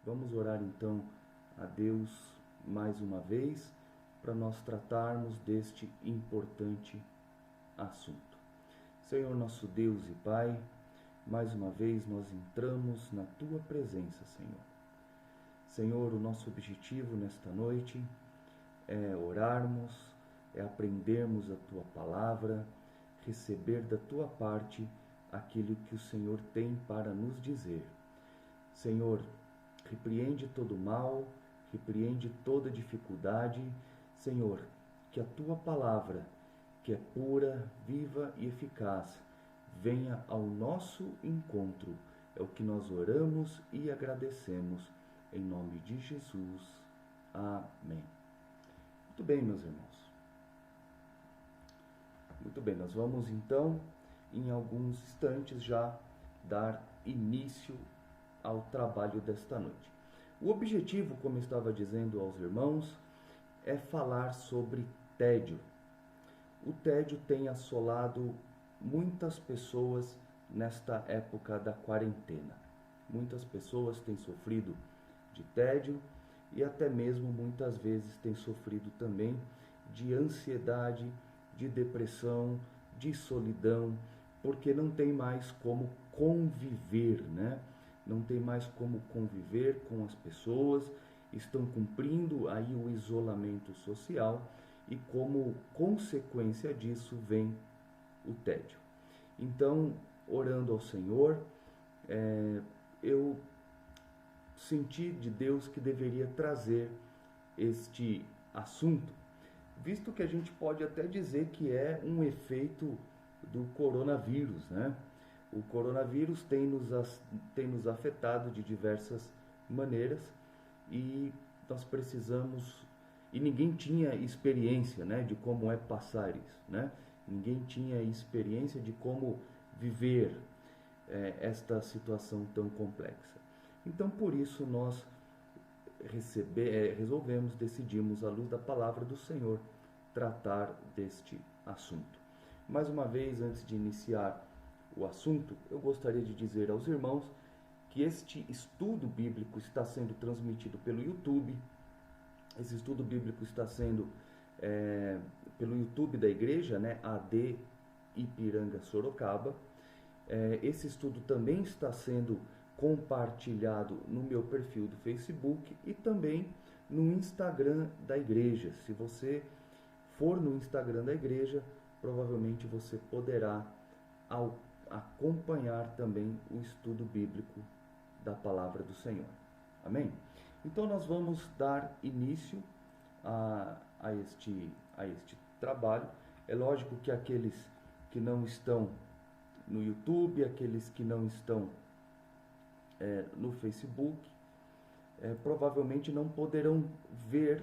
Vamos orar então a Deus mais uma vez para nós tratarmos deste importante assunto. Senhor nosso Deus e Pai, mais uma vez nós entramos na Tua presença, Senhor. Senhor, o nosso objetivo nesta noite é orarmos, é aprendermos a Tua palavra, receber da Tua parte aquilo que o Senhor tem para nos dizer. Senhor, repreende todo mal, repreende toda dificuldade. Senhor, que a Tua palavra, que é pura, viva e eficaz, venha ao nosso encontro. É o que nós oramos e agradecemos. Em nome de Jesus. Amém. Muito bem, meus irmãos. Muito bem, nós vamos então, em alguns instantes, já dar início ao trabalho desta noite. O objetivo, como eu estava dizendo aos irmãos, é falar sobre tédio. O tédio tem assolado muitas pessoas nesta época da quarentena. Muitas pessoas têm sofrido de tédio e até mesmo muitas vezes têm sofrido também de ansiedade, de depressão, de solidão, porque não tem mais como conviver, né? Não tem mais como conviver com as pessoas, estão cumprindo aí o isolamento social e como consequência disso vem o tédio. Então, orando ao Senhor, eu senti de Deus que deveria trazer este assunto, visto que a gente pode até dizer que é um efeito do coronavírus, né? O coronavírus tem nos afetado de diversas maneiras e nós precisamos, e ninguém tinha experiência, né, de como é passar isso, né? Ninguém tinha experiência de como viver esta situação tão complexa. Então, por isso, nós decidimos, à luz da palavra do Senhor, tratar deste assunto. Mais uma vez, antes de iniciar o assunto, eu gostaria de dizer aos irmãos que este estudo bíblico está sendo transmitido pelo YouTube. Esse estudo bíblico está sendo pelo YouTube da igreja, né, AD Ipiranga Sorocaba. Esse estudo também está sendo compartilhado no meu perfil do Facebook e também no Instagram da igreja. Se você for no Instagram da igreja, provavelmente você poderá acompanhar também o estudo bíblico da palavra do Senhor. Amém? Então nós vamos dar início a este trabalho. É lógico que aqueles que não estão no YouTube, aqueles que não estão no Facebook, provavelmente não poderão ver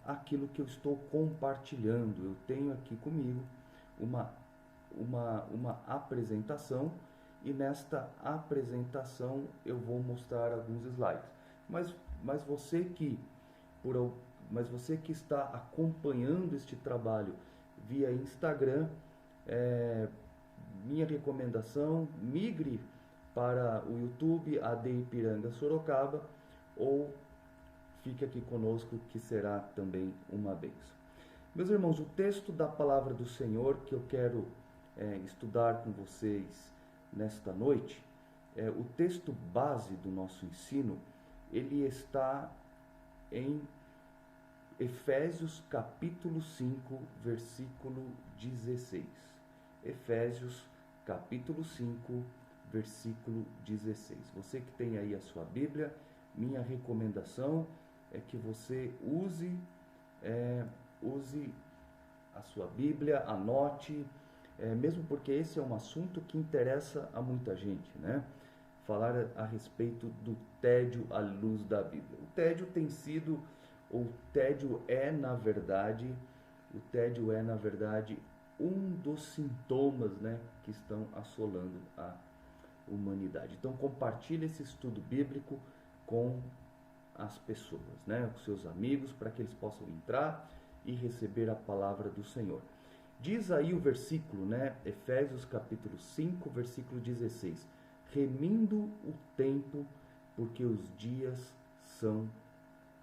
aquilo que eu estou compartilhando. Eu tenho aqui comigo uma apresentação e nesta apresentação eu vou mostrar alguns slides. Mas você que está acompanhando este trabalho via Instagram, minha recomendação, migre para o YouTube AD Ipiranga Sorocaba ou fique aqui conosco que será também uma bênção. Meus irmãos, o texto da palavra do Senhor que eu quero estudar com vocês nesta noite, o texto base do nosso ensino, ele está em Efésios capítulo 5, versículo 16. Efésios capítulo 5, versículo 16. Você que tem aí a sua Bíblia, minha recomendação é que você use a sua Bíblia, anote, mesmo porque esse é um assunto que interessa a muita gente, né? Falar a respeito do tédio à luz da Bíblia. O tédio é na verdade um dos sintomas, né, que estão assolando a humanidade. Então compartilhe esse estudo bíblico com as pessoas, né, com seus amigos, para que eles possam entrar e receber a palavra do Senhor. Diz aí o versículo, né, Efésios capítulo 5, versículo 16: remindo o tempo porque os dias são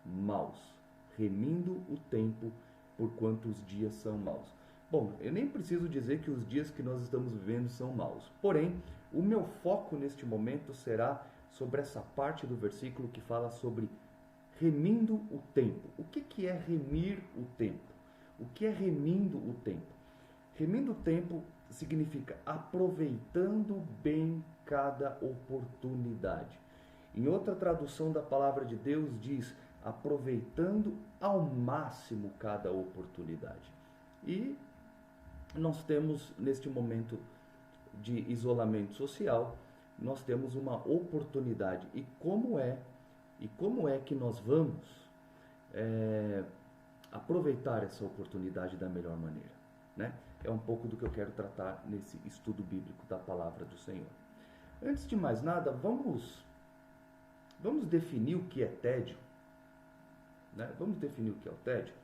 maus. Remindo o tempo, porquanto os dias são maus. Bom, eu nem preciso dizer que os dias que nós estamos vivendo são maus. Porém, o meu foco neste momento será sobre essa parte do versículo que fala sobre remindo o tempo. O que é remir o tempo? O que é remindo o tempo? Remindo o tempo significa aproveitando bem cada oportunidade. Em outra tradução da palavra de Deus diz aproveitando ao máximo cada oportunidade. E nós temos, neste momento de isolamento social, nós temos uma oportunidade. E como é que nós vamos aproveitar essa oportunidade da melhor maneira, né? É um pouco do que eu quero tratar nesse estudo bíblico da palavra do Senhor. Antes de mais nada, vamos definir o que é tédio, né? Vamos definir o que é o tédio.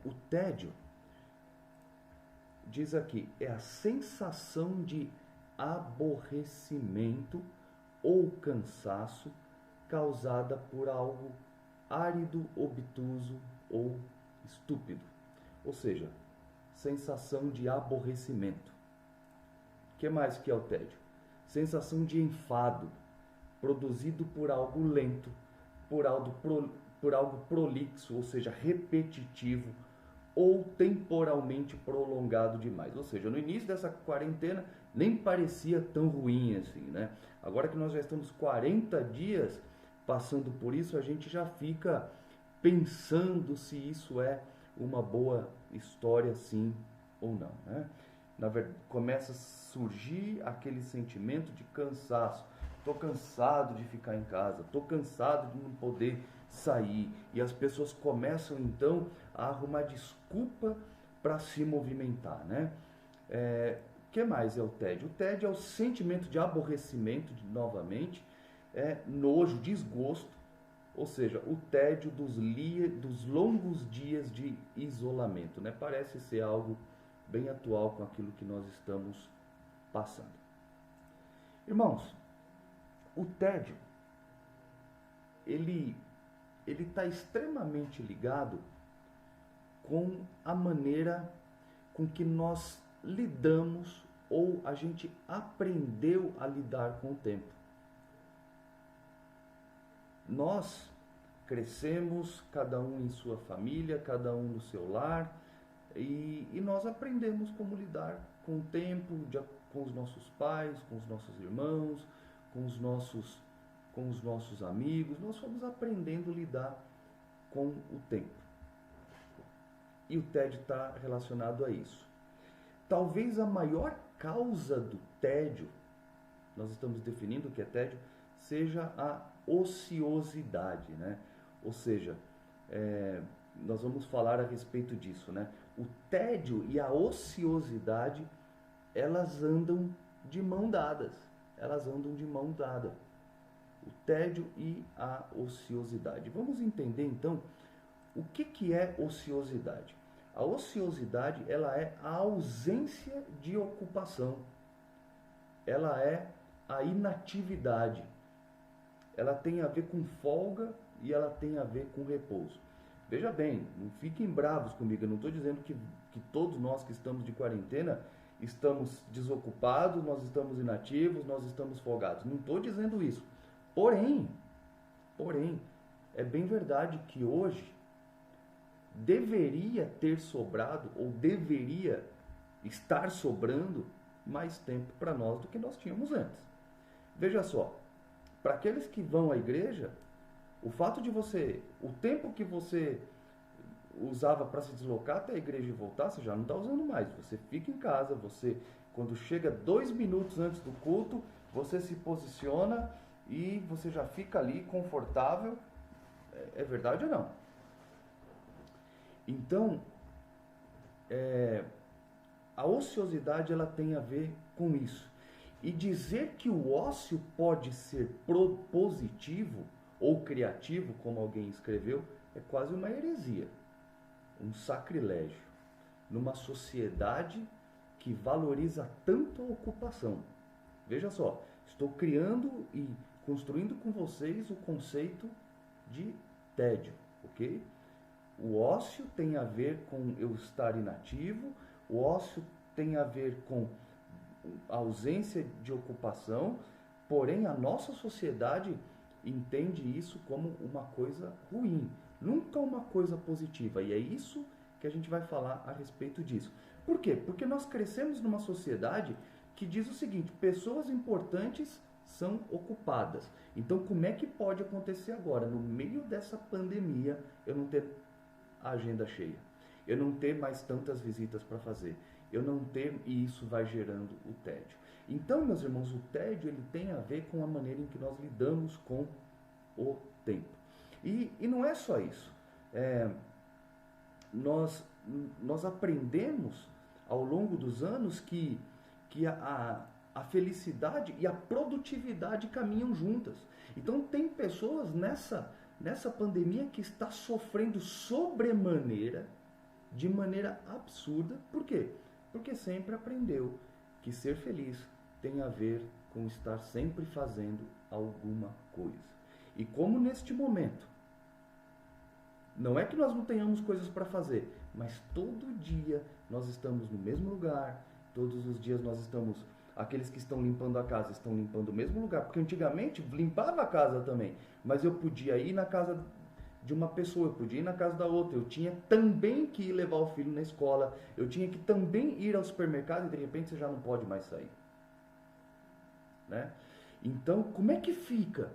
O tédio, diz aqui, é a sensação de aborrecimento ou cansaço causada por algo árido, obtuso ou estúpido. Ou seja, sensação de aborrecimento. O que mais que é o tédio? Sensação de enfado, produzido por algo lento, por algo prolixo, ou seja, repetitivo, ou temporalmente prolongado demais. Ou seja, no início dessa quarentena nem parecia tão ruim assim, né? Agora que nós já estamos 40 dias passando por isso, a gente já fica pensando se isso é uma boa história, sim ou não, né? Na verdade, começa a surgir aquele sentimento de cansaço. Estou cansado de ficar em casa, estou cansado de não poder sair. E as pessoas começam então a arrumar desculpa para se movimentar, né? O que mais é o tédio? O tédio é o sentimento de aborrecimento, novamente, nojo, desgosto, ou seja, o tédio dos longos dias de isolamento, né? Parece ser algo bem atual com aquilo que nós estamos passando. Irmãos, o tédio, ele está extremamente ligado com a maneira com que nós lidamos ou a gente aprendeu a lidar com o tempo. Nós crescemos, cada um em sua família, cada um no seu lar, e nós aprendemos como lidar com o tempo, com os nossos pais, com os nossos irmãos, com os nossos amigos. Nós fomos aprendendo a lidar com o tempo. E o tédio está relacionado a isso. Talvez a maior causa do tédio, nós estamos definindo o que é tédio, seja a ociosidade, né? Ou seja, nós vamos falar a respeito disso, né? O tédio e a ociosidade, elas andam de mão dadas. Elas andam de mão dada. O tédio e a ociosidade. Vamos entender então o que é ociosidade. A ociosidade, ela é a ausência de ocupação. Ela é a inatividade. Ela tem a ver com folga e ela tem a ver com repouso. Veja bem, não fiquem bravos comigo, eu não estou dizendo que todos nós que estamos de quarentena estamos desocupados, nós estamos inativos, nós estamos folgados. Não estou dizendo isso. Porém, é bem verdade que hoje deveria ter sobrado ou deveria estar sobrando mais tempo para nós do que nós tínhamos antes. Veja só, para aqueles que vão à igreja, o tempo que você usava para se deslocar até a igreja e voltar, você já não está usando mais. Você fica em casa, quando chega 2 minutos antes do culto, você se posiciona e você já fica ali confortável. É verdade ou não? Então, a ociosidade, ela tem a ver com isso. E dizer que o ócio pode ser propositivo ou criativo, como alguém escreveu, é quase uma heresia, um sacrilégio, numa sociedade que valoriza tanto a ocupação. Veja só, Estou criando e construindo com vocês o conceito de tédio, ok? O ócio tem a ver com eu estar inativo, o ócio tem a ver com a ausência de ocupação, porém a nossa sociedade entende isso como uma coisa ruim, nunca uma coisa positiva, e é isso que a gente vai falar a respeito disso. Por quê? Porque nós crescemos numa sociedade que diz o seguinte: pessoas importantes são ocupadas. Então, como é que pode acontecer agora, no meio dessa pandemia, eu não ter a agenda cheia? Eu não ter mais tantas visitas para fazer? Eu não ter, e isso vai gerando o tédio. Então, meus irmãos, o tédio ele tem a ver com a maneira em que nós lidamos com o tempo. E não é só isso. Nós aprendemos ao longo dos anos que a felicidade e a produtividade caminham juntas. Então tem pessoas nessa pandemia que está sofrendo sobremaneira, de maneira absurda. Por quê? Porque sempre aprendeu que ser feliz tem a ver com estar sempre fazendo alguma coisa. E como neste momento, não é que nós não tenhamos coisas para fazer, mas todo dia nós estamos no mesmo lugar, todos os dias nós estamos... Aqueles que estão limpando a casa estão limpando o mesmo lugar, porque antigamente limpava a casa também, mas eu podia ir na casa de uma pessoa, eu podia ir na casa da outra, eu tinha também que ir levar o filho na escola, eu tinha que também ir ao supermercado, e de repente você já não pode mais sair, né? Então, como é que fica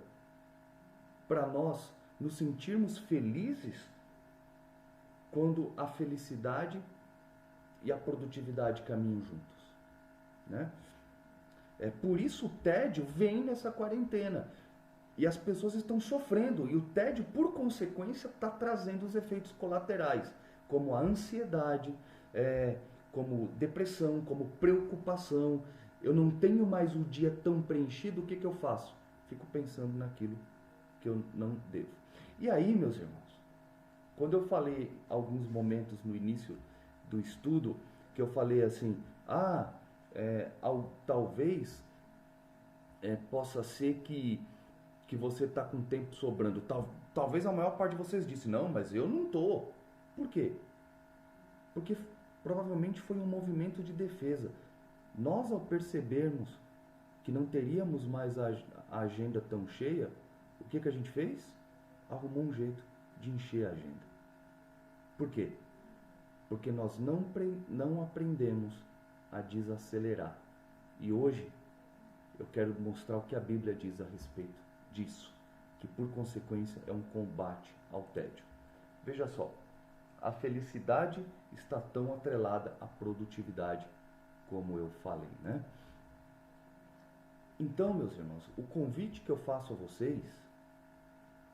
para nós nos sentirmos felizes quando a felicidade e a produtividade caminham juntos, né? Por isso o tédio vem nessa quarentena. E as pessoas estão sofrendo. E o tédio, por consequência, está trazendo os efeitos colaterais, como a ansiedade, como depressão, como preocupação. Eu não tenho mais o dia tão preenchido, o que eu faço? Fico pensando naquilo que eu não devo. E aí, meus irmãos, quando eu falei alguns momentos no início do estudo, que eu falei assim, talvez possa ser que você está com tempo sobrando. Talvez a maior parte de vocês disse, não, mas eu não estou. Por quê? Porque provavelmente foi um movimento de defesa. Nós, ao percebermos que não teríamos mais a agenda tão cheia, o que a gente fez? Arrumou um jeito de encher a agenda. Por quê? Porque nós não aprendemos a desacelerar. E hoje eu quero mostrar o que a Bíblia diz a respeito disso, que por consequência é um combate ao tédio. Veja só, a felicidade está tão atrelada à produtividade, como eu falei, né? Então, meus irmãos, o convite que eu faço a vocês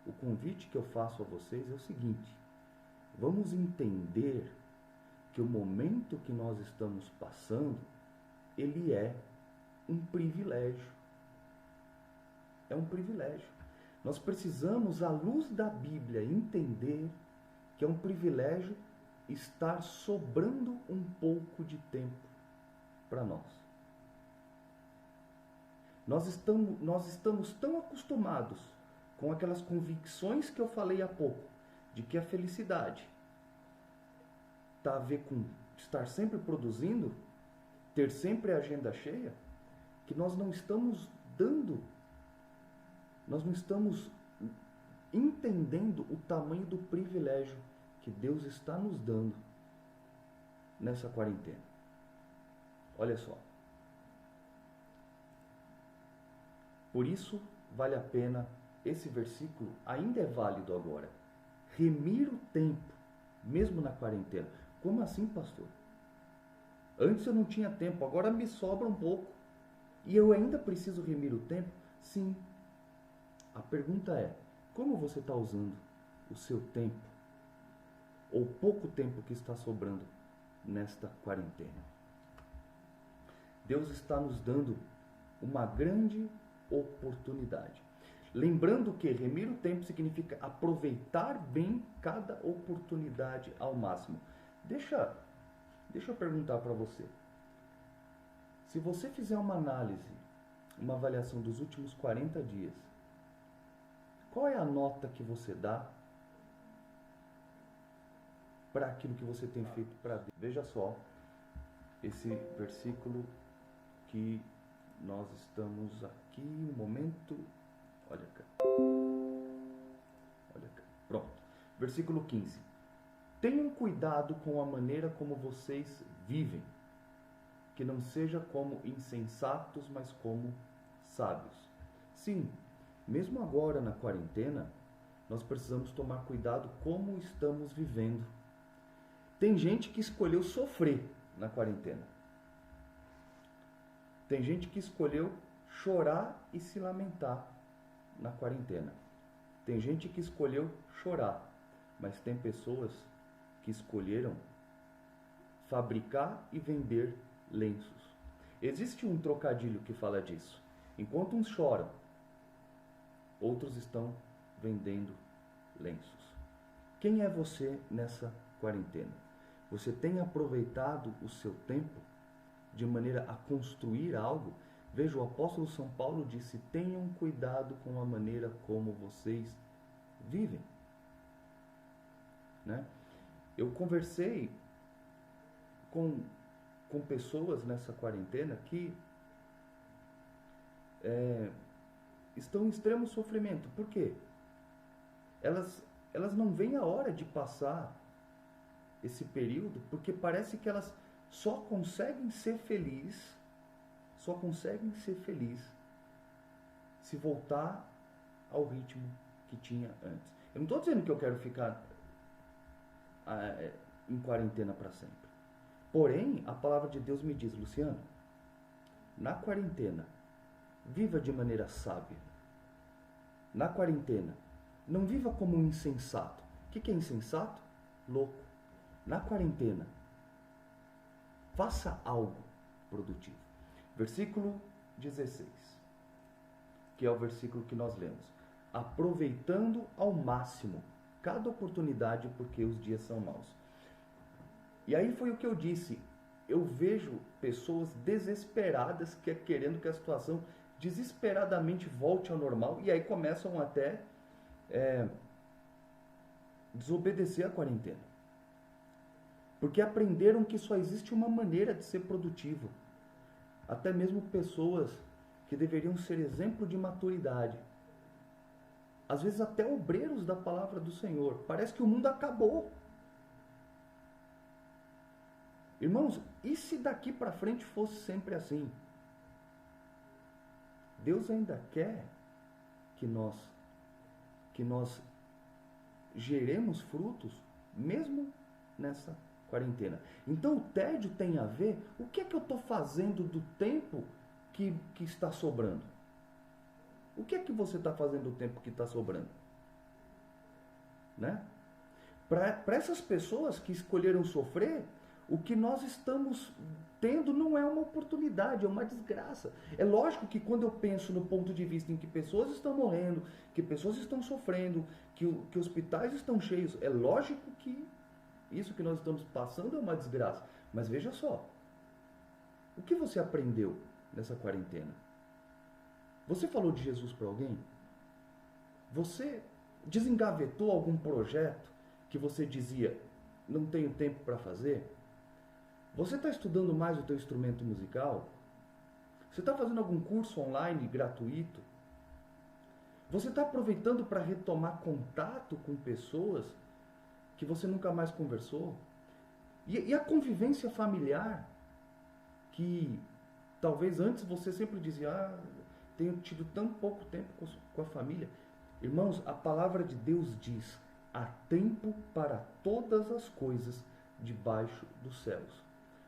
é o seguinte: vamos entender que o momento que nós estamos passando, ele é um privilégio. É um privilégio. Nós precisamos, à luz da Bíblia, entender que é um privilégio estar sobrando um pouco de tempo para nós. Nós estamos tão acostumados com aquelas convicções que eu falei há pouco, de que a felicidade está a ver com estar sempre produzindo, ter sempre a agenda cheia, que nós não estamos entendendo o tamanho do privilégio que Deus está nos dando nessa quarentena. Olha só. Por isso vale a pena, esse versículo ainda é válido agora. Remir o tempo, mesmo na quarentena. Como assim, pastor? Antes eu não tinha tempo, agora me sobra um pouco. E eu ainda preciso remir o tempo? Sim. A pergunta é, como você está usando o seu tempo, ou pouco tempo que está sobrando nesta quarentena? Deus está nos dando uma grande oportunidade. Lembrando que remir o tempo significa aproveitar bem cada oportunidade ao máximo. Deixa eu perguntar para você. Se você fizer uma análise uma avaliação dos últimos 40 dias. Qual é a nota que você dá para aquilo que você tem feito para Deus? Veja só esse versículo que nós estamos aqui, um momento. Olha cá. Olha cá. Pronto. Versículo 15. Tenham cuidado com a maneira como vocês vivem, que não seja como insensatos, mas como sábios. Sim, mesmo agora na quarentena, nós precisamos tomar cuidado como estamos vivendo. Tem gente que escolheu sofrer na quarentena. Tem gente que escolheu chorar e se lamentar na quarentena. Tem gente que escolheu chorar, mas tem pessoas que escolheram fabricar e vender lenços. Existe um trocadilho que fala disso. Enquanto uns choram, outros estão vendendo lenços. Quem é você nessa quarentena? Você tem aproveitado o seu tempo de maneira a construir algo? Veja, o apóstolo São Paulo disse: tenham cuidado com a maneira como vocês vivem. Né? Eu conversei com pessoas nessa quarentena que estão em extremo sofrimento. Por quê? Elas não veem a hora de passar esse período, porque parece que elas só conseguem ser felizes se voltar ao ritmo que tinha antes. Eu não estou dizendo que eu quero ficar em quarentena para sempre. Porém, a palavra de Deus me diz: Luciano, na quarentena, viva de maneira sábia. Na quarentena, não viva como um insensato. O que é insensato? Louco. Na quarentena, faça algo produtivo. Versículo 16, que é o versículo que nós lemos. Aproveitando ao máximo cada oportunidade, porque os dias são maus. E aí foi o que eu disse. Eu vejo pessoas desesperadas querendo que a situação desesperadamente volte ao normal, e aí começam até desobedecer a quarentena. Porque aprenderam que só existe uma maneira de ser produtivo. Até mesmo pessoas que deveriam ser exemplo de maturidade. Às vezes até obreiros da palavra do Senhor. Parece que o mundo acabou. Irmãos, e se daqui para frente fosse sempre assim? Deus ainda quer que nós geremos frutos, mesmo nessa quarentena. Então o tédio tem a ver, o que é que eu estou fazendo do tempo que está sobrando? O que é que você está fazendo do tempo que está sobrando? Né? Para essas pessoas que escolheram sofrer, o que nós estamos tendo não é uma oportunidade, é uma desgraça. É lógico que quando eu penso no ponto de vista em que pessoas estão morrendo, que pessoas estão sofrendo, que hospitais estão cheios, é lógico que isso que nós estamos passando é uma desgraça. Mas veja só, o que você aprendeu nessa quarentena? Você falou de Jesus para alguém? Você desengavetou algum projeto que você dizia, não tenho tempo para fazer? Você está estudando mais o teu instrumento musical? Você está fazendo algum curso online gratuito? Você está aproveitando para retomar contato com pessoas que você nunca mais conversou? E a convivência familiar, que talvez antes você sempre dizia, tenho tido tão pouco tempo com a família. Irmãos, a palavra de Deus diz: há tempo para todas as coisas debaixo dos céus.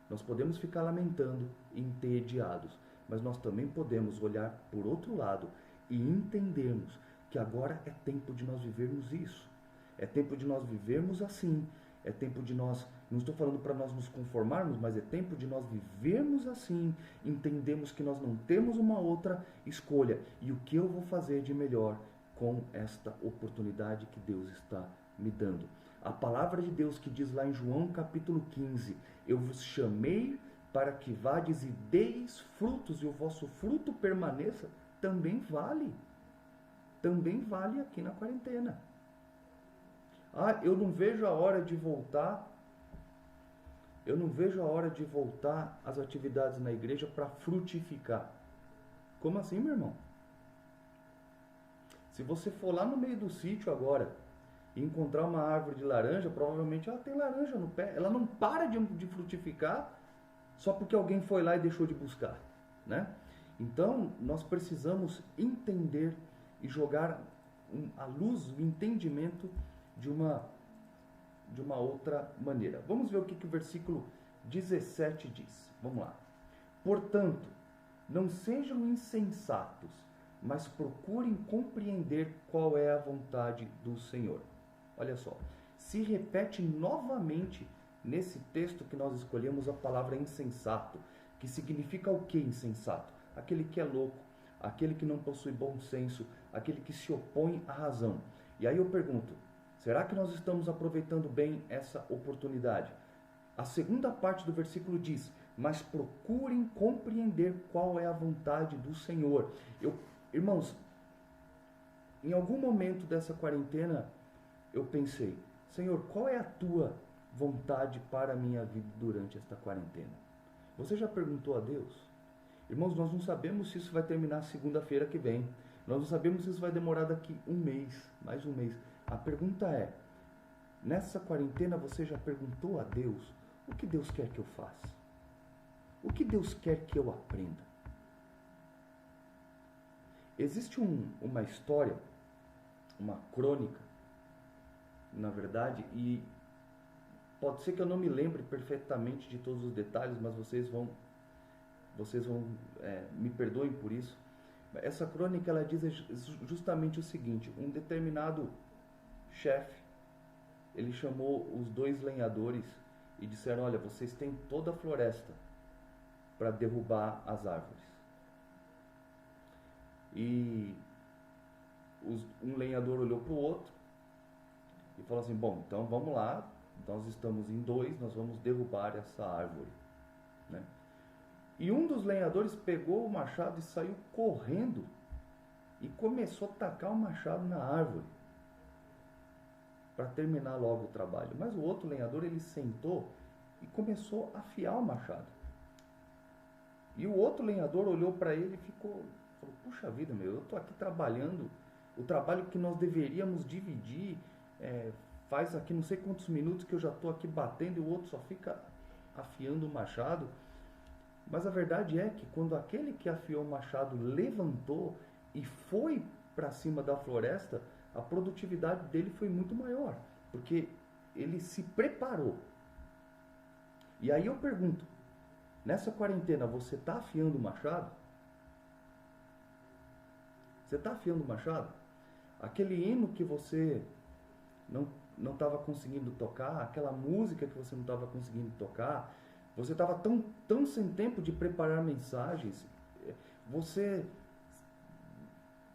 Nós podemos ficar lamentando e entediados, mas nós também podemos olhar por outro lado e entendermos que agora é tempo de nós vivermos isso. É tempo de nós vivermos assim. É tempo de nós, não estou falando para nós nos conformarmos, mas é tempo de nós vivermos assim. Entendemos que nós não temos uma outra escolha. E o que eu vou fazer de melhor com esta oportunidade que Deus está me dando? A palavra de Deus que diz lá em João capítulo 15, eu vos chamei para que vades e deis frutos e o vosso fruto permaneça, também vale. Também vale aqui na quarentena. Ah, eu não vejo a hora de voltar. Eu não vejo a hora de voltar às atividades na igreja para frutificar. Como assim, meu irmão? Se você for lá no meio do sítio agora e encontrar uma árvore de laranja, provavelmente ela tem laranja no pé. Ela não para de frutificar só porque alguém foi lá e deixou de buscar, né? Então, nós precisamos entender e jogar a luz, o entendimento de uma outra maneira. Vamos ver o que o versículo 17 diz. Vamos lá. Portanto, não sejam insensatos, mas procurem compreender qual é a vontade do Senhor. Olha só, se repete novamente nesse texto que nós escolhemos a palavra insensato, que significa o que insensato? Aquele que é louco, aquele que não possui bom senso, aquele que se opõe à razão. E aí eu pergunto, será que nós estamos aproveitando bem essa oportunidade? A segunda parte do versículo diz, mas procurem compreender qual é a vontade do Senhor. Irmãos, em algum momento dessa quarentena, eu pensei, Senhor, qual é a tua vontade para a minha vida durante esta quarentena? Você já perguntou a Deus? Irmãos, nós não sabemos se isso vai terminar segunda-feira que vem. Nós não sabemos se isso vai demorar daqui um mês, mais um mês. A pergunta é, nessa quarentena você já perguntou a Deus o que Deus quer que eu faça? O que Deus quer que eu aprenda? Existe uma história, uma crônica, na verdade, e pode ser que eu não me lembre perfeitamente de todos os detalhes, mas vocês vão me perdoem por isso. Essa crônica ela diz justamente o seguinte: um determinado chefe, ele chamou os dois lenhadores e disseram, olha, vocês têm toda a floresta para derrubar as árvores. E um lenhador olhou para o outro e falou assim, bom, então vamos lá, nós estamos em dois, nós vamos derrubar essa árvore, né? E um dos lenhadores pegou o machado e saiu correndo e começou a tacar o machado na árvore para terminar logo o trabalho. Mas o outro lenhador, ele sentou e começou a afiar o machado. E o outro lenhador olhou para ele e falou, puxa vida, eu estou aqui trabalhando, o trabalho que nós deveríamos dividir, faz aqui não sei quantos minutos que eu já estou aqui batendo e o outro só fica afiando o machado. Mas a verdade é que quando aquele que afiou o machado levantou e foi para cima da floresta, a produtividade dele foi muito maior, porque ele se preparou. E aí eu pergunto, nessa quarentena você está afiando o machado? Você está afiando o machado? Aquele hino que você não estava conseguindo tocar, aquela música que você não estava conseguindo tocar, você estava tão sem tempo de preparar mensagens, você,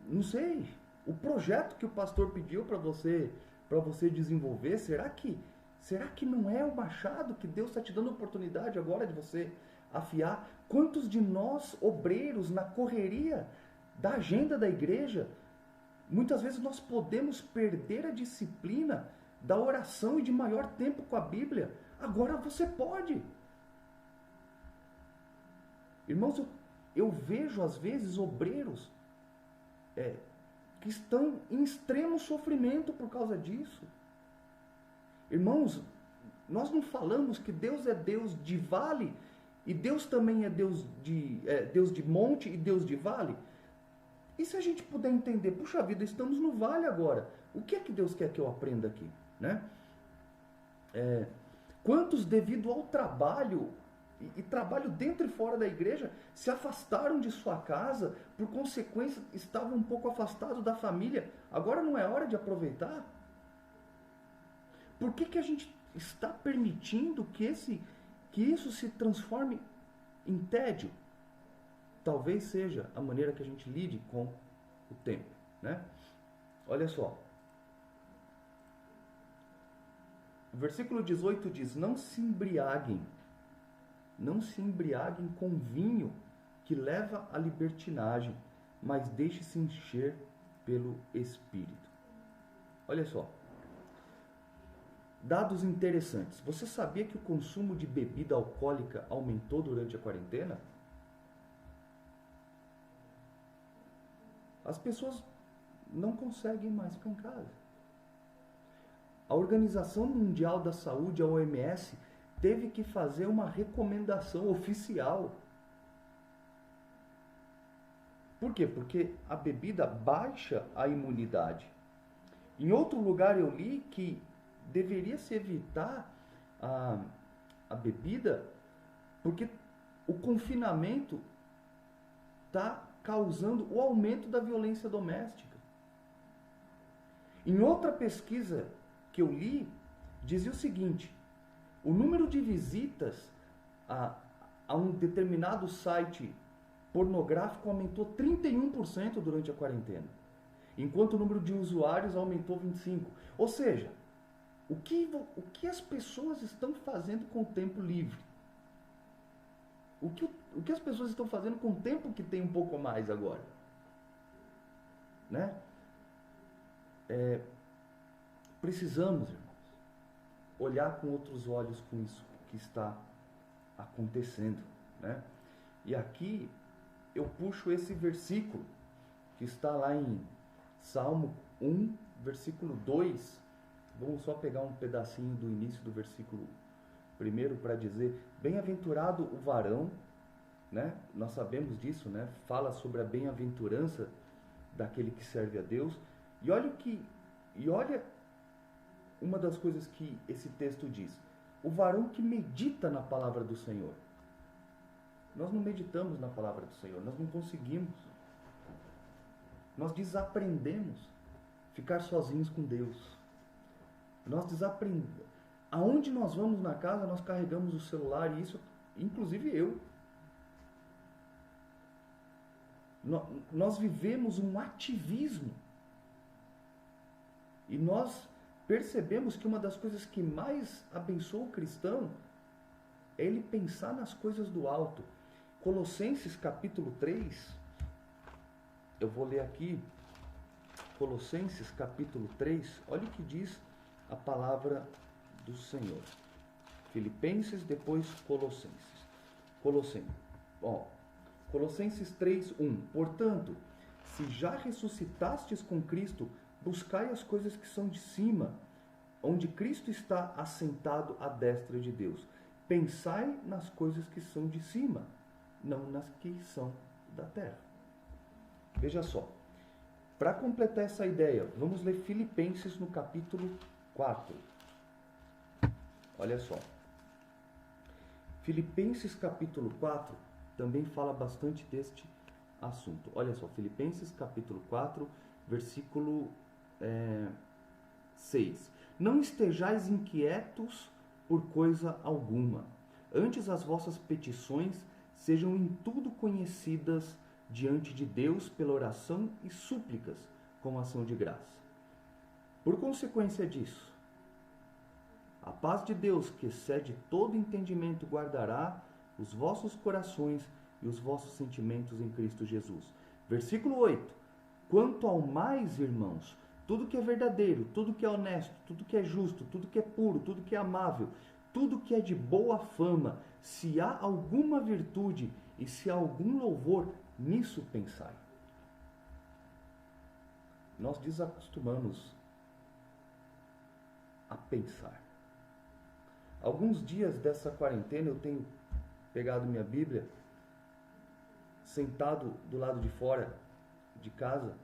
não sei, o projeto que o pastor pediu para você desenvolver, será que não é o machado que Deus está te dando a oportunidade agora de você afiar? Quantos de nós, obreiros, na correria da agenda da igreja, muitas vezes nós podemos perder a disciplina da oração e de maior tempo com a Bíblia? Agora você pode. Irmãos, eu vejo às vezes obreiros que estão em extremo sofrimento por causa disso. Irmãos, nós não falamos que Deus é Deus de vale e Deus também é Deus de monte e Deus de vale? E se a gente puder entender, puxa vida, estamos no vale agora, o que é que Deus quer que eu aprenda aqui, né? Quantos devido ao trabalho e trabalho dentro e fora da igreja se afastaram de sua casa, por consequência estavam um pouco afastados da família, agora não é hora de aproveitar? Por que a gente está permitindo que isso se transforme em tédio? Talvez seja a maneira que a gente lide com o tempo, né? Olha só. O versículo 18 diz, não se embriaguem não se embriaguem com vinho que leva à libertinagem, mas deixe-se encher pelo Espírito. Olha só. Dados interessantes. Você sabia que o consumo de bebida alcoólica aumentou durante a quarentena? As pessoas não conseguem mais ficar em casa. A Organização Mundial da Saúde, a OMS, teve que fazer uma recomendação oficial. Por quê? Porque a bebida baixa a imunidade. Em outro lugar eu li que deveria se evitar a bebida porque o confinamento está causando o aumento da violência doméstica. Em outra pesquisa que eu li, dizia o seguinte: o número de visitas a um determinado site pornográfico aumentou 31% durante a quarentena, enquanto o número de usuários aumentou 25%. Ou seja, o que as pessoas estão fazendo com o tempo livre? O que as pessoas estão fazendo com o tempo que tem um pouco a mais agora? Né? Precisamos, irmãos, olhar com outros olhos com isso que está acontecendo. Né? E aqui eu puxo esse versículo que está lá em Salmo 1, versículo 2. Vamos só pegar um pedacinho do início do versículo 1 para dizer: bem-aventurado o varão, né? Nós sabemos disso, né? Fala sobre a bem-aventurança daquele que serve a Deus. E olha uma das coisas que esse texto diz: o varão que medita na palavra do Senhor. Nós não meditamos na palavra do Senhor, nós não conseguimos. Nós desaprendemos ficar sozinhos com Deus. Nós desaprendemos. Aonde nós vamos na casa, nós carregamos o celular, e isso, inclusive eu. Nós vivemos um ativismo. E nós percebemos que uma das coisas que mais abençoa o cristão é ele pensar nas coisas do alto. Colossenses capítulo 3, eu vou ler aqui, Colossenses capítulo 3, olha o que diz a palavra do Senhor. Filipenses, depois Colossenses. Colossenses 3:1. Portanto, se já ressuscitastes com Cristo, buscai as coisas que são de cima, onde Cristo está assentado à destra de Deus. Pensai nas coisas que são de cima, não nas que são da terra. Veja só. Para completar essa ideia, vamos ler Filipenses no capítulo 4. Olha só. Filipenses capítulo 4 também fala bastante deste assunto. Olha só, Filipenses capítulo 4, versículo 6. Não estejais inquietos por coisa alguma. Antes as vossas petições sejam em tudo conhecidas diante de Deus pela oração e súplicas com ação de graça. Por consequência disso, a paz de Deus, que excede todo entendimento, guardará os vossos corações e os vossos sentimentos em Cristo Jesus. Versículo 8. Quanto ao mais, irmãos, tudo que é verdadeiro, tudo que é honesto, tudo que é justo, tudo que é puro, tudo que é amável, tudo que é de boa fama, se há alguma virtude e se há algum louvor, nisso pensai. Nós desacostumamos a pensar. Alguns dias dessa quarentena eu tenho pegado minha Bíblia, sentado do lado de fora de casa,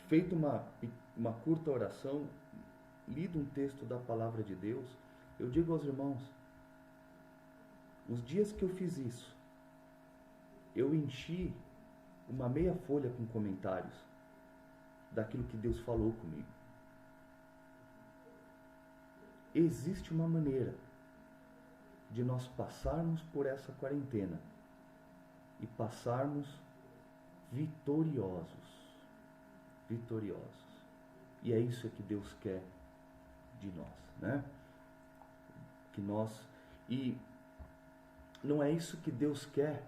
feito uma curta oração, lido um texto da palavra de Deus. Eu digo aos irmãos, os dias que eu fiz isso, eu enchi uma meia folha com comentários daquilo que Deus falou comigo. Existe uma maneira de nós passarmos por essa quarentena e passarmos vitoriosos. Vitoriosos. E é isso que Deus quer de nós, né? Que nós... E não é isso que Deus quer.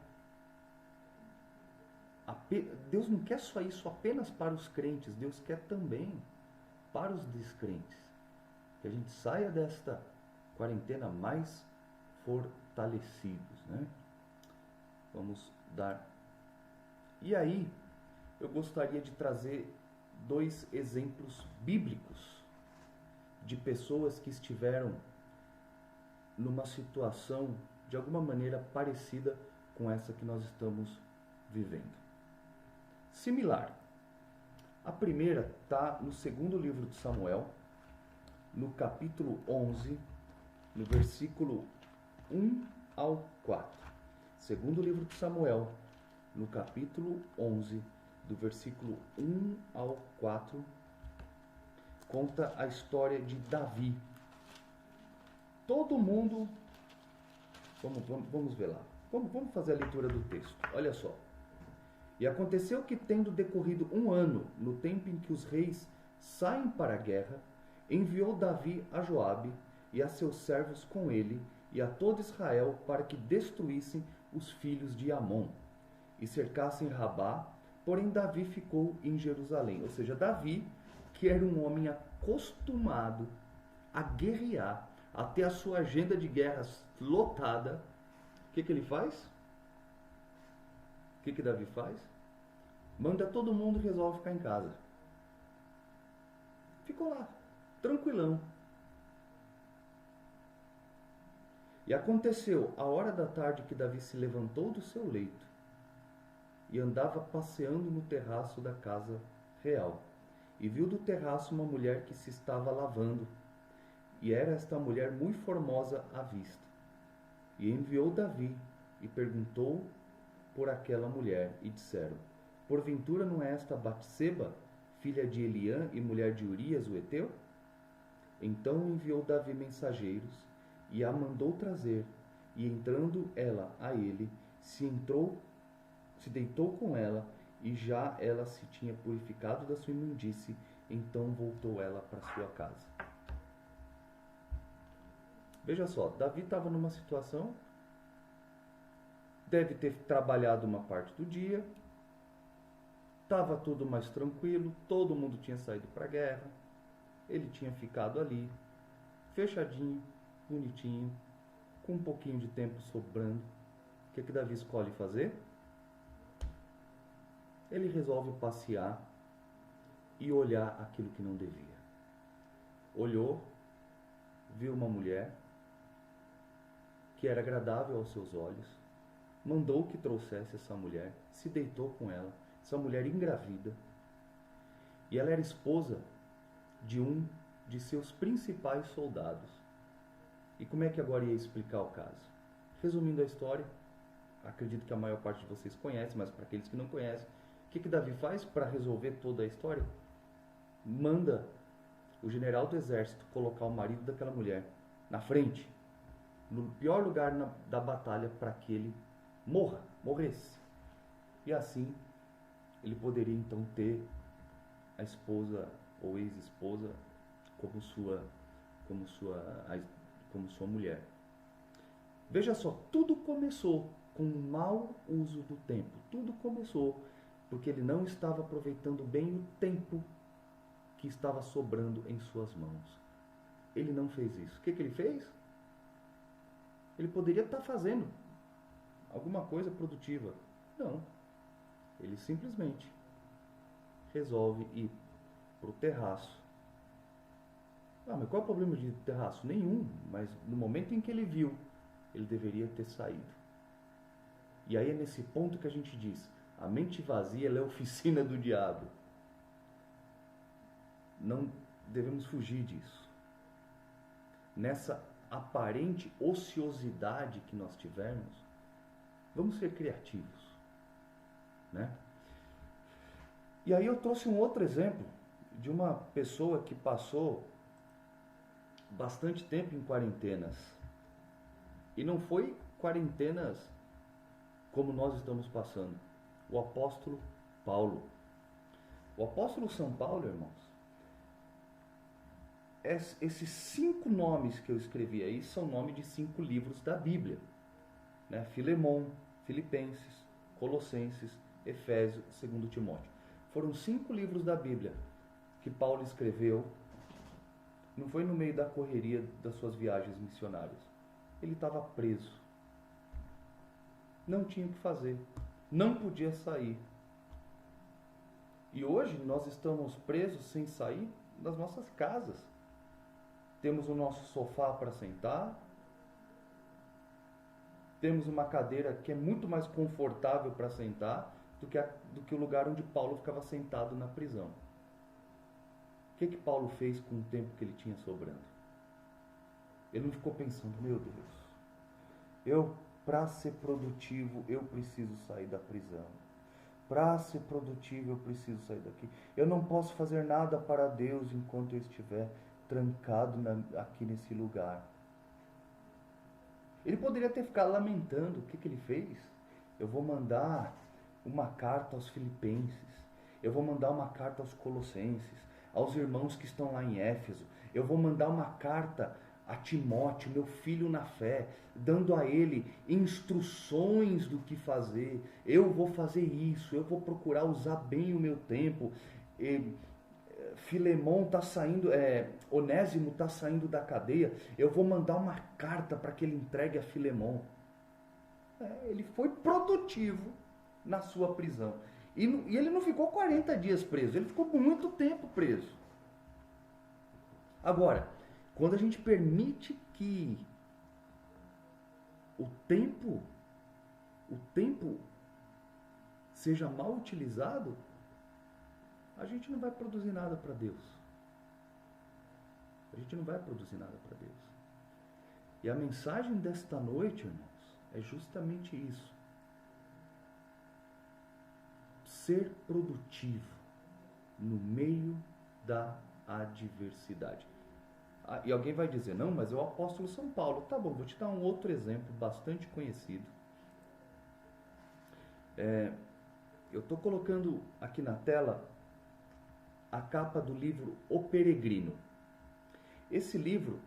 Deus não quer só isso apenas para os crentes, Deus quer também para os descrentes. Que a gente saia desta quarentena mais fortalecidos, né? Vamos dar. E aí, eu gostaria de trazer 2 exemplos bíblicos de pessoas que estiveram numa situação de alguma maneira parecida com essa que nós estamos vivendo. Similar. A primeira está no 2º livro de Samuel, no capítulo 11, no versículo 1 ao 4. 2º livro de Samuel, no capítulo 11, do versículo 1 ao 4, conta a história de Davi. Todo mundo... Vamos ver lá. Vamos fazer a leitura do texto. Olha só. E aconteceu que, tendo decorrido 1 ano, no tempo em que os reis saem para a guerra, enviou Davi a Joabe e a seus servos com ele e a todo Israel para que destruíssem os filhos de Amon e cercassem Rabá, porém Davi ficou em Jerusalém. Ou seja, Davi, que era um homem acostumado a guerrear, a ter a sua agenda de guerras lotada, o que ele faz? O que Davi faz? Manda todo mundo e resolve ficar em casa. Ficou lá, tranquilão. E aconteceu, à hora da tarde, que Davi se levantou do seu leito e andava passeando no terraço da casa real. E viu do terraço uma mulher que se estava lavando. E era esta mulher muito formosa à vista. E enviou Davi e perguntou por aquela mulher, e disseram: porventura não é esta Batseba, filha de Eliã e mulher de Urias, o heteu? Então enviou Davi mensageiros e a mandou trazer, e entrando ela a ele, se deitou com ela, e já ela se tinha purificado da sua imundície, então voltou ela para sua casa. Veja só, Davi estava numa situação, deve ter trabalhado uma parte do dia, estava tudo mais tranquilo, todo mundo tinha saído para a guerra, ele tinha ficado ali, fechadinho, bonitinho, com um pouquinho de tempo sobrando. O que Davi escolhe fazer? Ele resolve passear e olhar aquilo que não devia. Olhou, viu uma mulher que era agradável aos seus olhos, mandou que trouxesse essa mulher, se deitou com ela, essa mulher engravida, e ela era esposa de um de seus principais soldados. E como é que agora ia explicar o caso? Resumindo a história, acredito que a maior parte de vocês conhece, mas para aqueles que não conhecem, o que Davi faz para resolver toda a história? Manda o general do exército colocar o marido daquela mulher na frente, no pior lugar da batalha, para que ele morresse. E assim, ele poderia então ter a esposa ou ex-esposa como sua mulher. Veja só, tudo começou com um mau uso do tempo. Tudo começou porque ele não estava aproveitando bem o tempo que estava sobrando em suas mãos. Ele não fez isso. O que ele fez? Ele poderia estar fazendo alguma coisa produtiva. Não. Ele simplesmente resolve ir para o terraço. Mas qual é o problema de terraço? Nenhum. Mas no momento em que ele viu, ele deveria ter saído. E aí é nesse ponto que a gente diz: a mente vazia, ela é a oficina do diabo. Não devemos fugir disso. Nessa aparente ociosidade que nós tivermos, vamos ser criativos, né? E aí eu trouxe um outro exemplo de uma pessoa que passou bastante tempo em quarentenas. E não foi quarentenas como nós estamos passando. O apóstolo Paulo. O apóstolo São Paulo, irmãos, esses 5 nomes que eu escrevi aí são nomes de 5 livros da Bíblia, né? Filemon, Filipenses, Colossenses, Efésios, 2 Timóteo. Foram 5 livros da Bíblia que Paulo escreveu. Não foi no meio da correria das suas viagens missionárias. Ele estava preso. Não tinha o que fazer. Não podia sair. E hoje nós estamos presos sem sair das nossas casas. Temos o nosso sofá para sentar. Temos uma cadeira que é muito mais confortável para sentar do que o lugar onde Paulo ficava sentado na prisão. O que Paulo fez com o tempo que ele tinha sobrando? Ele não ficou pensando, meu Deus, para ser produtivo, eu preciso sair da prisão. Para ser produtivo, eu preciso sair daqui. Eu não posso fazer nada para Deus enquanto eu estiver trancado aqui nesse lugar. Ele poderia ter ficado lamentando. O que ele fez? Eu vou mandar uma carta aos Filipenses. Eu vou mandar uma carta aos Colossenses, aos irmãos que estão lá em Éfeso. Eu vou mandar uma carta a Timóteo, meu filho na fé, dando a ele instruções do que fazer. Eu vou fazer isso, eu vou procurar usar bem o meu tempo. Filemon está saindo, Onésimo está saindo da cadeia, eu vou mandar uma carta para que ele entregue a Filemon. Ele foi produtivo na sua prisão. E ele não ficou 40 dias preso, ele ficou muito tempo preso. Agora, quando a gente permite que o tempo seja mal utilizado, a gente não vai produzir nada para Deus. A gente não vai produzir nada para Deus. E a mensagem desta noite, irmãos, é justamente isso. Ser produtivo no meio da adversidade. E alguém vai dizer, não, mas é o apóstolo São Paulo. Tá bom, vou te dar um outro exemplo bastante conhecido. Eu estou colocando aqui na tela a capa do livro O Peregrino. Esse livro,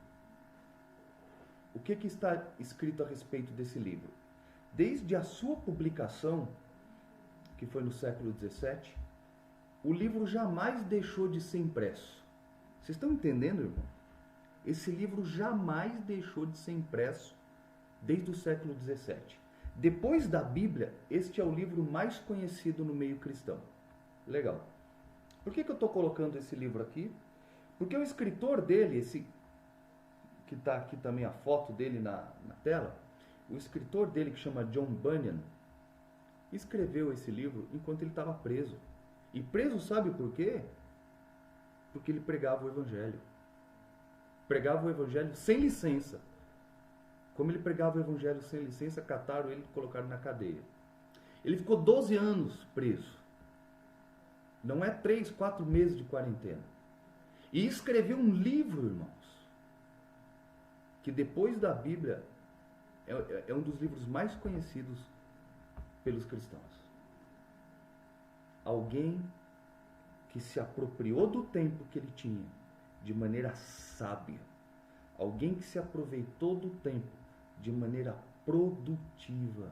o que está escrito a respeito desse livro? Desde a sua publicação, que foi no século XVII, o livro jamais deixou de ser impresso. Vocês estão entendendo, irmão? Esse livro jamais deixou de ser impresso desde o século XVII. Depois da Bíblia, este é o livro mais conhecido no meio cristão. Legal. Por que eu estou colocando esse livro aqui? Porque o escritor dele, esse que está aqui também a foto dele na tela, o escritor dele, que chama John Bunyan, escreveu esse livro enquanto ele estava preso. E preso sabe por quê? Porque ele pregava o Evangelho. Pregava o Evangelho sem licença. Como ele pregava o Evangelho sem licença, cataram ele e colocaram na cadeia. Ele ficou 12 anos preso. Não é 3, 4 meses de quarentena. E escreveu um livro, irmãos, que depois da Bíblia é um dos livros mais conhecidos pelos cristãos. Alguém que se apropriou do tempo que ele tinha de maneira sábia. Alguém que se aproveitou do tempo de maneira produtiva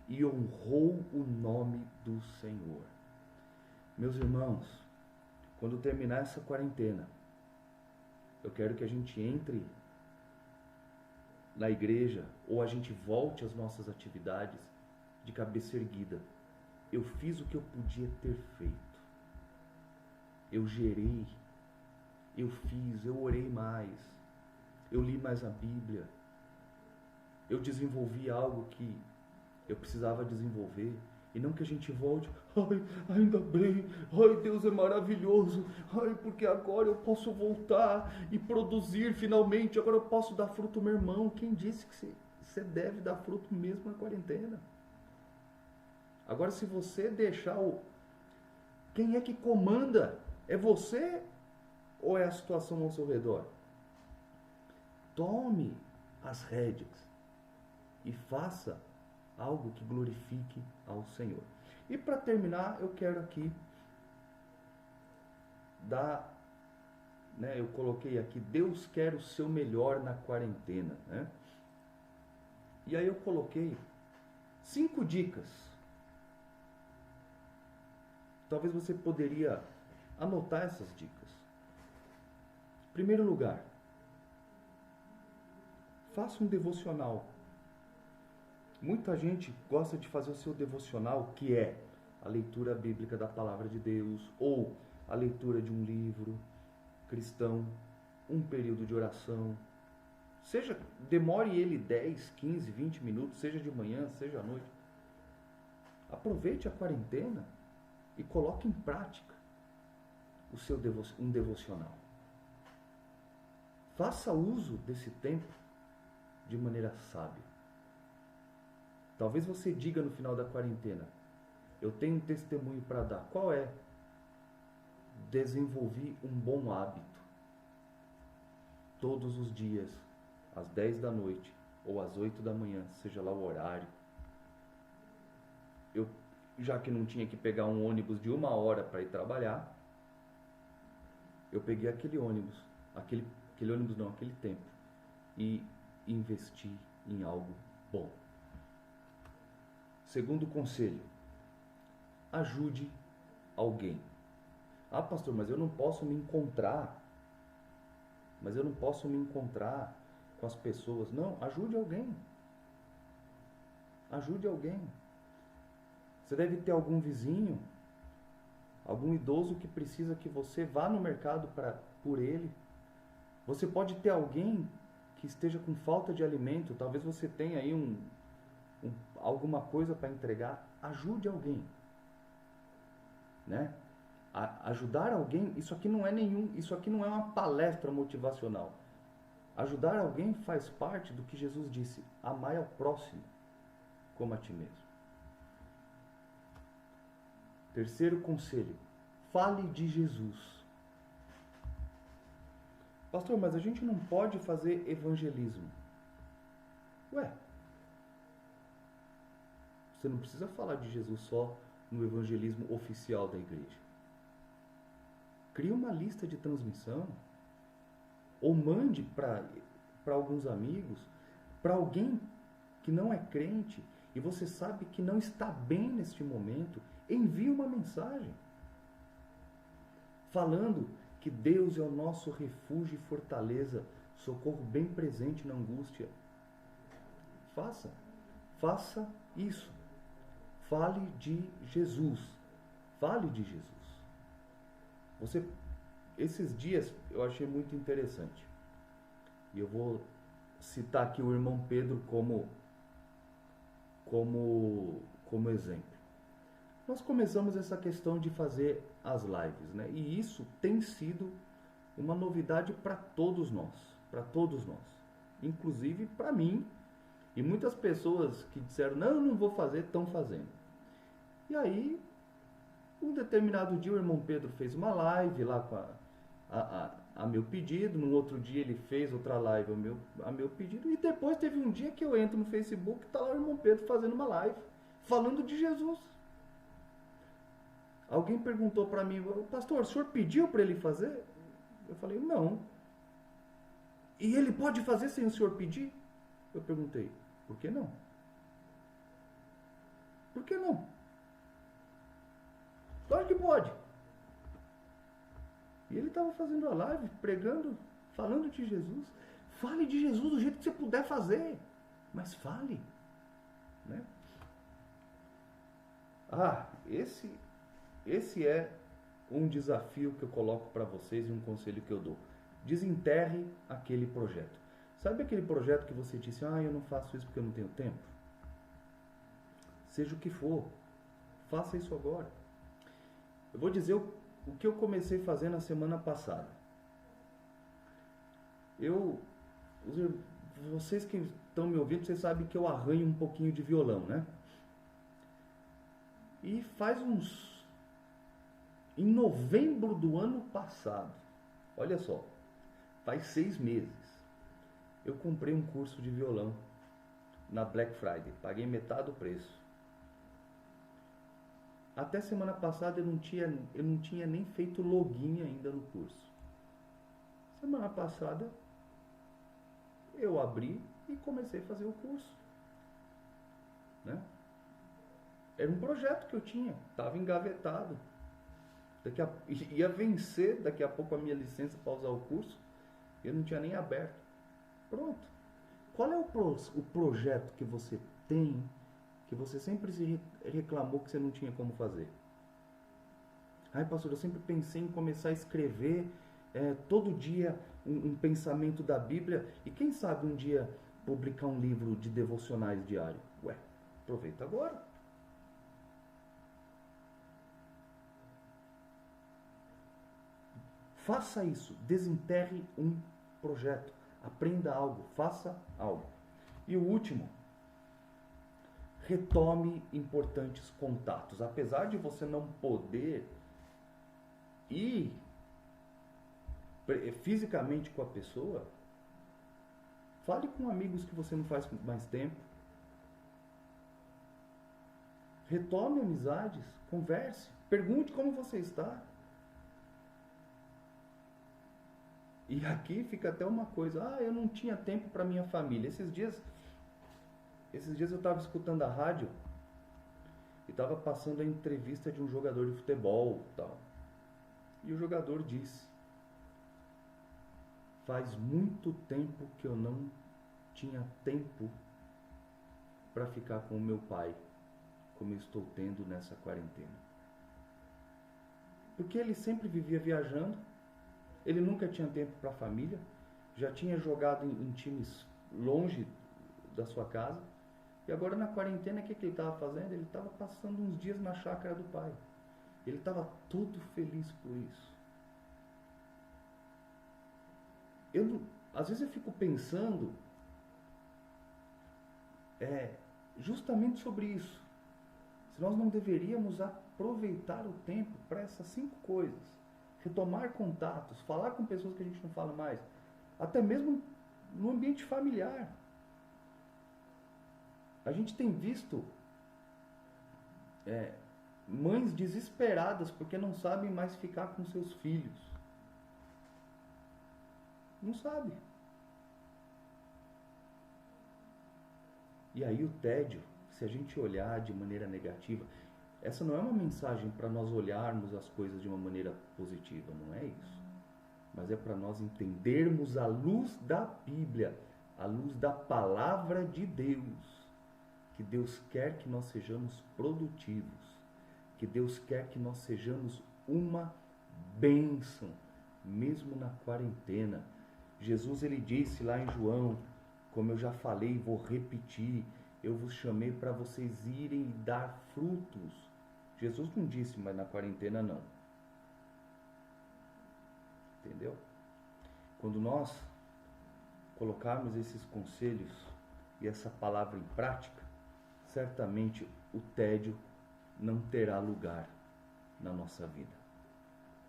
e honrou o nome do Senhor. Meus irmãos, quando terminar essa quarentena, eu quero que a gente entre na igreja ou a gente volte às nossas atividades de cabeça erguida. Eu fiz o que eu podia ter feito. Eu gerei, eu fiz, eu orei mais, eu li mais a Bíblia, eu desenvolvi algo que eu precisava desenvolver. E não que a gente volte, ai, ainda bem, ai, Deus é maravilhoso, ai, porque agora eu posso voltar e produzir finalmente, agora eu posso dar fruto. Meu irmão, quem disse que você deve dar fruto mesmo na quarentena? Agora, se você deixar quem é que comanda? É você ou é a situação ao seu redor? Tome as rédeas e faça algo que glorifique ao Senhor. E para terminar, eu quero aqui dar né, eu coloquei aqui, Deus quer o seu melhor na quarentena, né? E aí eu coloquei 5 dicas. Talvez você poderia anotar essas dicas. Em primeiro lugar, faça um devocional. Muita gente gosta de fazer o seu devocional, que é a leitura bíblica da palavra de Deus, ou a leitura de um livro cristão, um período de oração. Seja, demore ele 10, 15, 20 minutos, seja de manhã, seja à noite. Aproveite a quarentena e coloque em prática um devocional. Faça uso desse tempo de maneira sábia. Talvez você diga no final da quarentena, eu tenho um testemunho para dar. Qual é? Desenvolvi um bom hábito. Todos os dias, às 10 da noite ou às 8 da manhã, seja lá o horário. Eu, já que não tinha que pegar um ônibus de 1 hora para ir trabalhar, eu peguei aquele tempo e investi em algo bom. Segundo conselho, ajude alguém. Ah, pastor, mas eu não posso me encontrar com as pessoas. Não, ajude alguém. Ajude alguém. Você deve ter algum vizinho, algum idoso que precisa que você vá no mercado por ele. Você pode ter alguém que esteja com falta de alimento. Talvez você tenha aí alguma coisa para entregar. Ajude alguém, né? Ajudar alguém, isso aqui não é uma palestra motivacional. Ajudar alguém faz parte do que Jesus disse: amai ao próximo como a ti mesmo. Terceiro conselho, fale de Jesus. Pastor, mas a gente não pode fazer evangelismo. Ué, você não precisa falar de Jesus só no evangelismo oficial da igreja. Crie uma lista de transmissão, ou mande para alguns amigos, para alguém que não é crente e você sabe que não está bem neste momento, envie uma mensagem falando que Deus é o nosso refúgio e fortaleza, socorro bem presente na angústia. Faça isso. Fale de Jesus. Fale de Jesus. Esses dias eu achei muito interessante. E eu vou citar aqui o irmão Pedro como exemplo. Nós começamos essa questão de fazer as lives, né? E isso tem sido uma novidade para todos nós, inclusive para mim. E muitas pessoas que disseram, não vou fazer, estão fazendo. E aí, um determinado dia o irmão Pedro fez uma live lá com a meu pedido, no outro dia ele fez outra live a meu pedido, e depois teve um dia que eu entro no Facebook e está lá o irmão Pedro fazendo uma live, falando de Jesus. Alguém perguntou para mim, pastor, o senhor pediu para ele fazer? Eu falei, não. E ele pode fazer sem o senhor pedir? Eu perguntei, por que não? Por que não? Claro que pode. E ele estava fazendo a live, pregando, falando de Jesus. Fale de Jesus do jeito que você puder fazer, mas fale, né? Esse é um desafio que eu coloco para vocês e um conselho que eu dou. Desenterre aquele projeto. Sabe aquele projeto que você disse, eu não faço isso porque eu não tenho tempo? Seja o que for, faça isso agora. Eu vou dizer o que eu comecei a fazer na semana passada. Vocês que estão me ouvindo, vocês sabem que eu arranho um pouquinho de violão, né? E em novembro do ano passado, olha só, faz 6 meses, eu comprei um curso de violão na Black Friday, paguei metade do preço. Até semana passada eu não tinha nem feito login ainda no curso. Semana passada eu abri e comecei a fazer o curso, né? Era um projeto que eu tinha, estava engavetado. Ia vencer daqui a pouco a minha licença para usar o curso, eu não tinha nem aberto. Pronto. Qual é o projeto que você tem, que você sempre se reclamou que você não tinha como fazer? Ai, pastor, eu sempre pensei em começar a escrever todo dia um pensamento da Bíblia e quem sabe um dia publicar um livro de devocionais diário. Ué, aproveita agora. Faça isso, desenterre um projeto, aprenda algo, faça algo. E o último, retome importantes contatos. Apesar de você não poder ir fisicamente com a pessoa, fale com amigos que você não faz mais tempo. Retome amizades, converse, pergunte como você está. E aqui fica até uma coisa, eu não tinha tempo para minha família. Esses dias eu estava escutando a rádio e estava passando a entrevista de um jogador de futebol e tal. E o jogador disse: faz muito tempo que eu não tinha tempo para ficar com o meu pai, como eu estou tendo nessa quarentena. Porque ele sempre vivia viajando, ele nunca tinha tempo para a família, já tinha jogado em times longe da sua casa, e agora na quarentena o que ele estava fazendo? Ele estava passando uns dias na chácara do pai. Ele estava todo feliz por isso. Às vezes eu fico pensando justamente sobre isso. Se nós não deveríamos aproveitar o tempo para essas 5 coisas. Retomar contatos, falar com pessoas que a gente não fala mais, até mesmo no ambiente familiar. A gente tem visto mães desesperadas porque não sabem mais ficar com seus filhos. Não sabe. E aí o tédio, se a gente olhar de maneira negativa, essa não é uma mensagem para nós olharmos as coisas de uma maneira positiva, não é isso. Mas é para nós entendermos a luz da Bíblia, a luz da palavra de Deus, que Deus quer que nós sejamos produtivos, que Deus quer que nós sejamos uma bênção, mesmo na quarentena. Jesus, ele disse lá em João, como eu já falei, vou repetir, eu vos chamei para vocês irem e dar frutos. Jesus não disse, mas na quarentena não. Entendeu? Quando nós colocarmos esses conselhos e essa palavra em prática, certamente o tédio não terá lugar na nossa vida.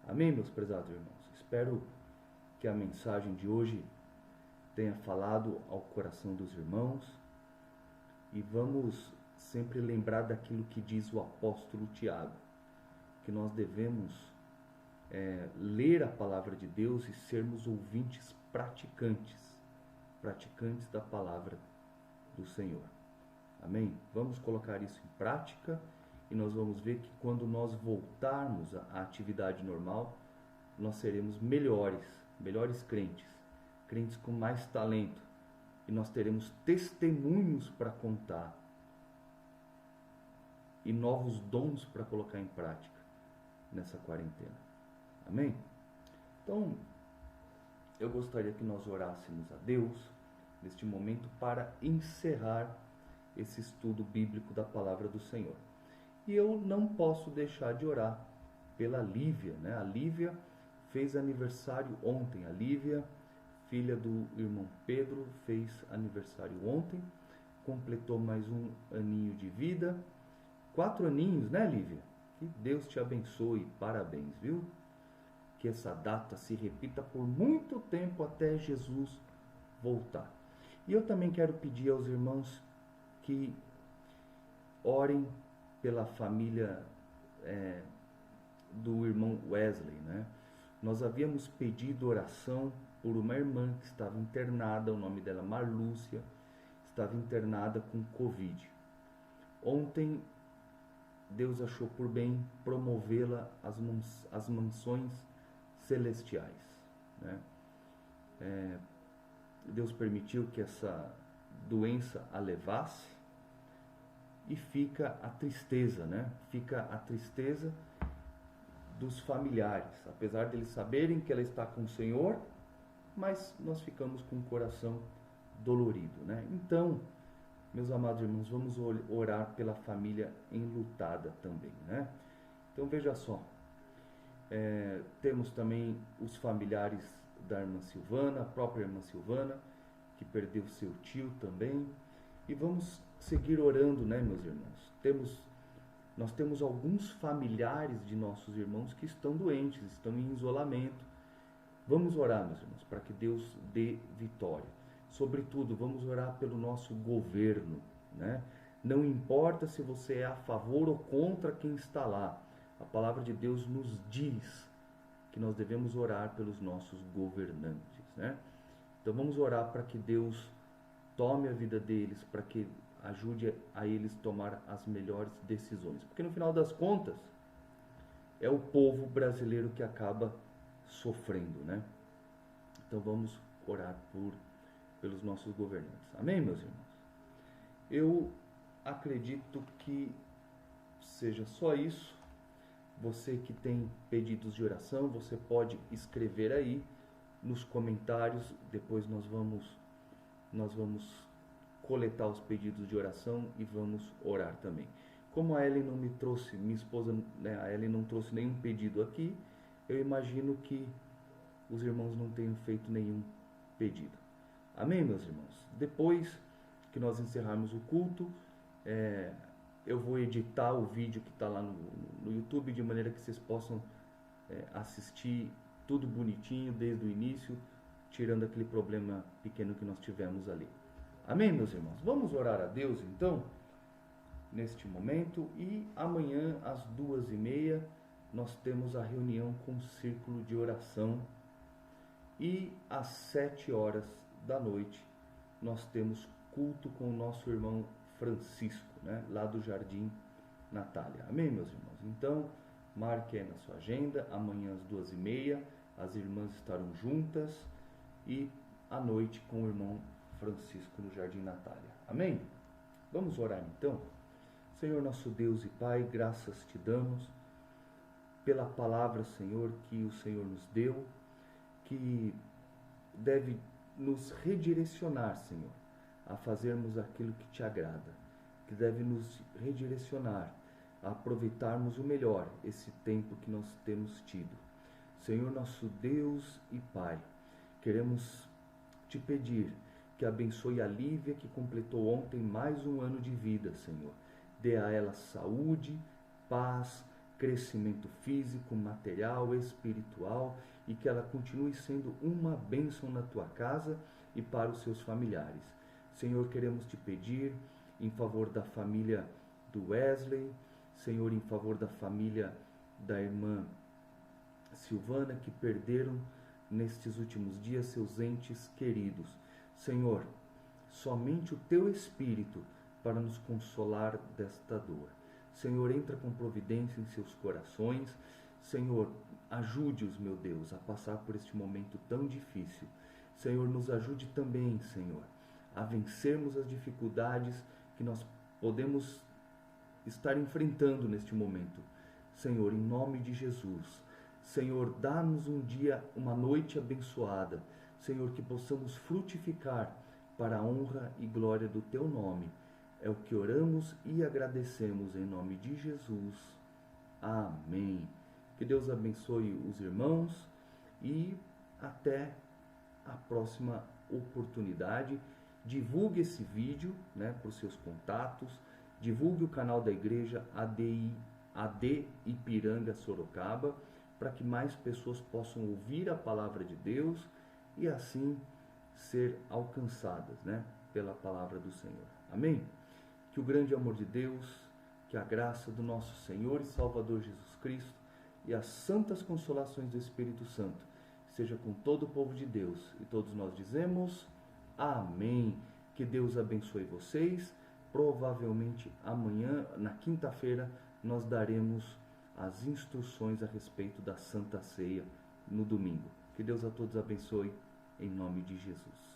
Amém, meus prezados irmãos? Espero que a mensagem de hoje tenha falado ao coração dos irmãos e vamos sempre lembrar daquilo que diz o apóstolo Tiago, que nós devemos ler a palavra de Deus e sermos ouvintes praticantes da palavra do Senhor. Amém? Vamos colocar isso em prática e nós vamos ver que quando nós voltarmos à atividade normal, nós seremos melhores crentes com mais talento, e nós teremos testemunhos para contar e novos dons para colocar em prática nessa quarentena. Amém? Então, eu gostaria que nós orássemos a Deus neste momento para encerrar esse estudo bíblico da palavra do Senhor. E eu não posso deixar de orar pela Lívia, né? A Lívia fez aniversário ontem. A Lívia, filha do irmão Pedro, fez aniversário ontem, completou mais um aninho de vida. 4 aninhos, né, Lívia? Que Deus te abençoe, parabéns, viu? Que essa data se repita por muito tempo até Jesus voltar. E eu também quero pedir aos irmãos que orem pela família do irmão Wesley, né? Nós havíamos pedido oração por uma irmã que estava internada, o nome dela é Marlúcia, estava internada com Covid. Ontem, Deus achou por bem promovê-la às mansões celestiais, né? Deus permitiu que essa doença a levasse e fica a tristeza, né? Fica a tristeza dos familiares, apesar deles saberem que ela está com o Senhor, mas nós ficamos com o coração dolorido, né? Então, meus amados irmãos, vamos orar pela família enlutada também, né? Então veja só, temos também os familiares da irmã Silvana, a própria irmã Silvana, que perdeu seu tio também, e vamos seguir orando, né, meus irmãos? Nós temos alguns familiares de nossos irmãos que estão doentes, estão em isolamento. Vamos orar, meus irmãos, para que Deus dê vitória. Sobretudo, vamos orar pelo nosso governo, né? Não importa se você é a favor ou contra quem está lá. A palavra de Deus nos diz que nós devemos orar pelos nossos governantes, né? Então vamos orar para que Deus tome a vida deles, para que ajude a eles tomar as melhores decisões. Porque no final das contas, é o povo brasileiro que acaba sofrendo, né? Então vamos orar pelos nossos governantes. Amém, meus irmãos? Eu acredito que seja só isso. Você que tem pedidos de oração, você pode escrever aí nos comentários. Depois nós vamos coletar os pedidos de oração e vamos orar também. Como a Ellen não me trouxe, minha esposa, né, a Ellen não trouxe nenhum pedido aqui, eu imagino que os irmãos não tenham feito nenhum pedido. Amém, meus irmãos? Depois que nós encerrarmos o culto, eu vou editar o vídeo que está lá no YouTube, de maneira que vocês possam assistir tudo bonitinho desde o início, tirando aquele problema pequeno que nós tivemos ali. Amém, meus irmãos? Vamos orar a Deus, então, neste momento. E amanhã, às 2h30, nós temos a reunião com o círculo de oração. E às 7h da noite, nós temos culto com o nosso irmão Francisco, né? Lá do Jardim Natália. Amém, meus irmãos? Então, marque aí na sua agenda. Amanhã, às 2h30, as irmãs estarão juntas. E à noite com o irmão Francisco no Jardim Natália. Amém? Vamos orar então? Senhor nosso Deus e Pai, graças te damos pela palavra, Senhor, que o Senhor nos deu, que deve nos redirecionar, Senhor, a fazermos aquilo que te agrada, que deve nos redirecionar a aproveitarmos o melhor esse tempo que nós temos tido. Senhor nosso Deus e Pai, queremos te pedir que abençoe a Lívia, que completou ontem mais um ano de vida, Senhor. Dê a ela saúde, paz, crescimento físico, material, espiritual, e que ela continue sendo uma bênção na tua casa e para os seus familiares. Senhor, queremos te pedir em favor da família do Wesley, Senhor, em favor da família da irmã Silvana, que perderam nestes últimos dias seus entes queridos. Senhor, somente o teu Espírito para nos consolar desta dor. Senhor, entra com providência em seus corações. Senhor, ajude-os, meu Deus, a passar por este momento tão difícil. Senhor, nos ajude também, Senhor, a vencermos as dificuldades que nós podemos estar enfrentando neste momento. Senhor, em nome de Jesus. Senhor, dá-nos um dia, uma noite abençoada. Senhor, que possamos frutificar para a honra e glória do teu nome. É o que oramos e agradecemos em nome de Jesus. Amém. Que Deus abençoe os irmãos e até a próxima oportunidade. Divulgue esse vídeo, né, para os seus contatos. Divulgue o canal da igreja AD Ipiranga Sorocaba, para que mais pessoas possam ouvir a palavra de Deus e assim ser alcançadas, né, pela palavra do Senhor. Amém? Que o grande amor de Deus, que a graça do nosso Senhor e Salvador Jesus Cristo e as santas consolações do Espírito Santo seja com todo o povo de Deus. E todos nós dizemos amém. Que Deus abençoe vocês. Provavelmente amanhã, na quinta-feira, nós daremos as instruções a respeito da Santa Ceia no domingo. Que Deus a todos abençoe, em nome de Jesus.